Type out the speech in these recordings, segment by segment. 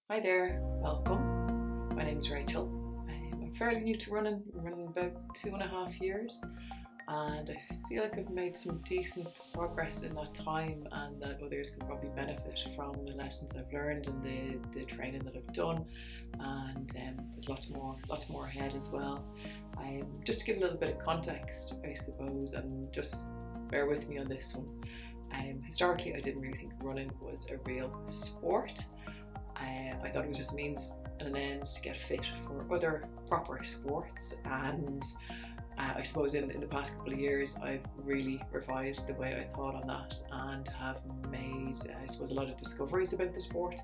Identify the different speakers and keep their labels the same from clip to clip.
Speaker 1: Hi there, welcome. My name is Rachel. I'm fairly new to running. I'm running about 2.5 years, and I feel like I've made some decent progress in that time, and that others can probably benefit from the lessons I've learned and the training that I've done. And there's lots more ahead as well. Just to give a little bit of context, I suppose, and just bear with me on this one. Historically, I didn't really think running was a real sport. I thought it was just a means and an ends to get fit for other proper sports, and I suppose in the past couple of years I've really revised the way I thought on that and have made I suppose a lot of discoveries about the sport,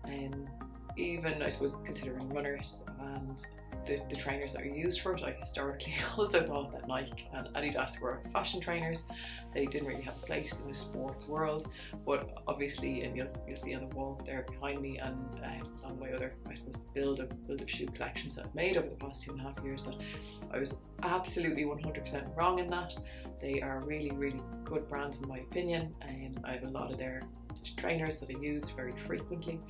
Speaker 1: and even I suppose considering runners and the trainers that are used for it. I historically also thought that Nike and Adidas were fashion trainers. They didn't really have a place in the sports world, but obviously, and you'll see on the wall there behind me, and on my other, I suppose, build of shoe collections that I've made over the past 2.5 years, that I was absolutely 100% wrong in that. They are really, really good brands in my opinion, and I have a lot of their trainers that I use very frequently.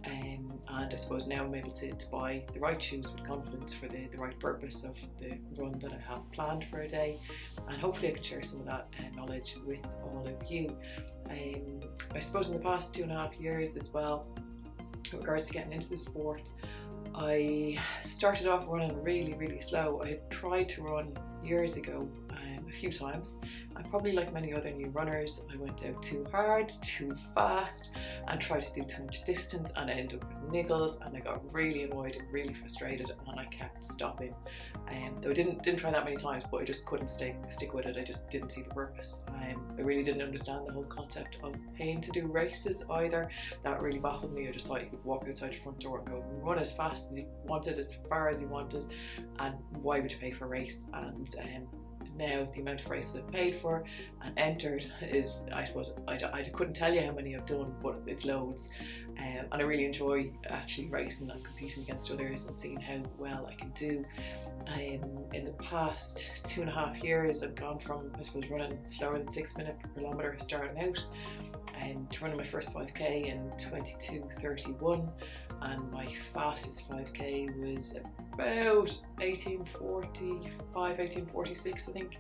Speaker 1: And I suppose now I'm able to buy the right shoes with confidence for the right purpose of the run that I have planned for a day, and hopefully I can share some of that knowledge with all of you. I suppose in the past 2.5 years as well, in regards to getting into the sport, I started off running really slow. I had tried to run years ago a few times, and probably like many other new runners, I went out too hard, too fast, and tried to do too much distance, and I ended up with niggles, and I got really annoyed and really frustrated, and I kept stopping. Though I didn't try that many times, but I just couldn't stick with it. I just didn't see the purpose. I really didn't understand the whole concept of paying to do races either. That really baffled me. I just thought you could walk outside your front door and go run as fast as you wanted, as far as you wanted, and why would you pay for a race? And now the amount of races I've paid for and entered is, I suppose, I couldn't tell you how many I've done, but it's loads. And I really enjoy actually racing and competing against others and seeing how well I can do. In the past 2.5 years, I've gone from, I suppose, running slower than 6 minutes per kilometre starting out, to running my first 5k in 22:31, and my fastest 5k was about 18:45, 18:46 I think.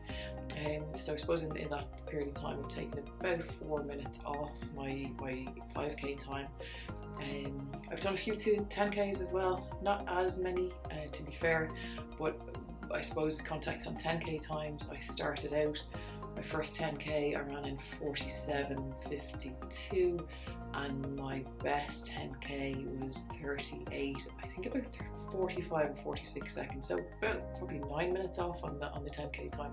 Speaker 1: So I suppose in that period of time I've taken about 4 minutes off my 5k time. I've done a few 10ks as well, not as many to be fair, but I suppose context on 10k times. I started out my first 10k I ran in 47:52, and my best 10k was 38, I think about 45 or 46 seconds, so about probably 9 minutes off on the 10k time.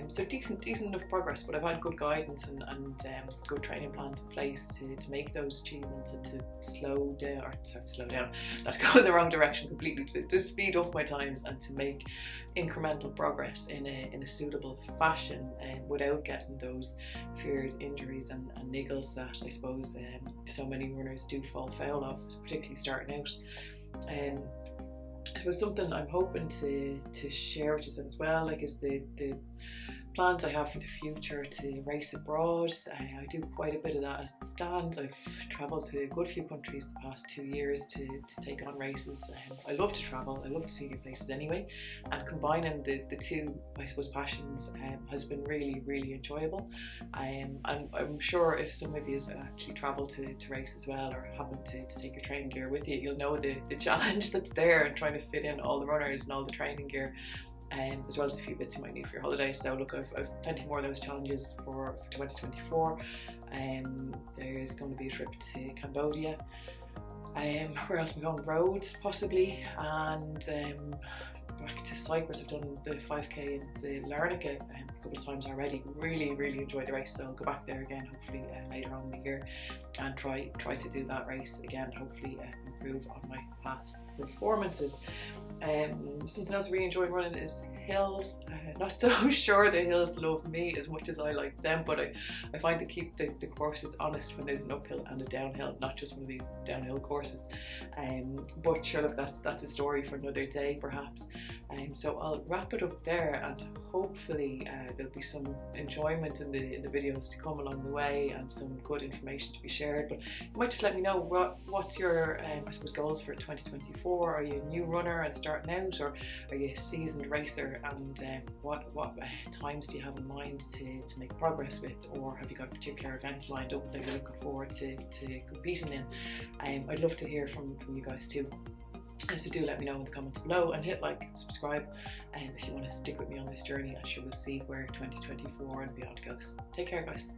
Speaker 1: So decent enough progress, but I've had good guidance and good training plans in place to make those achievements, and to slow down, that's going the wrong direction completely, to speed up my times and to make incremental progress in a suitable fashion, without getting those feared injuries and niggles that I suppose so many runners do fall foul of, particularly starting out. It was something I'm hoping to share with you as well, like is the plans I have for the future to race abroad. I do quite a bit of that as it stands. I've travelled to a good few countries the past 2 years to take on races. I love to travel, I love to see new places anyway, and combining the two, I suppose, passions has been really enjoyable. And I'm sure if some of you actually travel to race as well, or happen to take your training gear with you, you'll know the challenge that's there and trying to fit in all the runners and all the training gear, as well as a few bits you might need for your holiday. So look, I've plenty more of those challenges for 2024. There's going to be a trip to Cambodia. Where else am I going? Rhodes possibly, and back to Cyprus. I've done the 5k in the Larnaca a couple of times already. Really enjoyed the race, so I'll go back there again hopefully later on in the year and try to do that race again, hopefully improve on my past performances. Something else I really enjoy running is hills. Not so sure the hills love me as much as I like them, but I find to keep the courses honest when there's an uphill and a downhill, not just one of these downhill courses. But sure, look, that's a story for another day perhaps. So I'll wrap it up there, and hopefully there'll be some enjoyment in the videos to come along the way, and some good information to be shared. But you might just let me know what's your I suppose goals for 2024. Are you a new runner and starting out, or are you a seasoned racer, and what times do you have in mind to make progress with, or have you got particular events lined up that you're looking forward to competing in? I'd love to hear from you guys too. So do let me know in the comments below, and hit like, subscribe, and if you want to stick with me on this journey. I'm sure we'll see where 2024 and beyond goes. Take care, guys.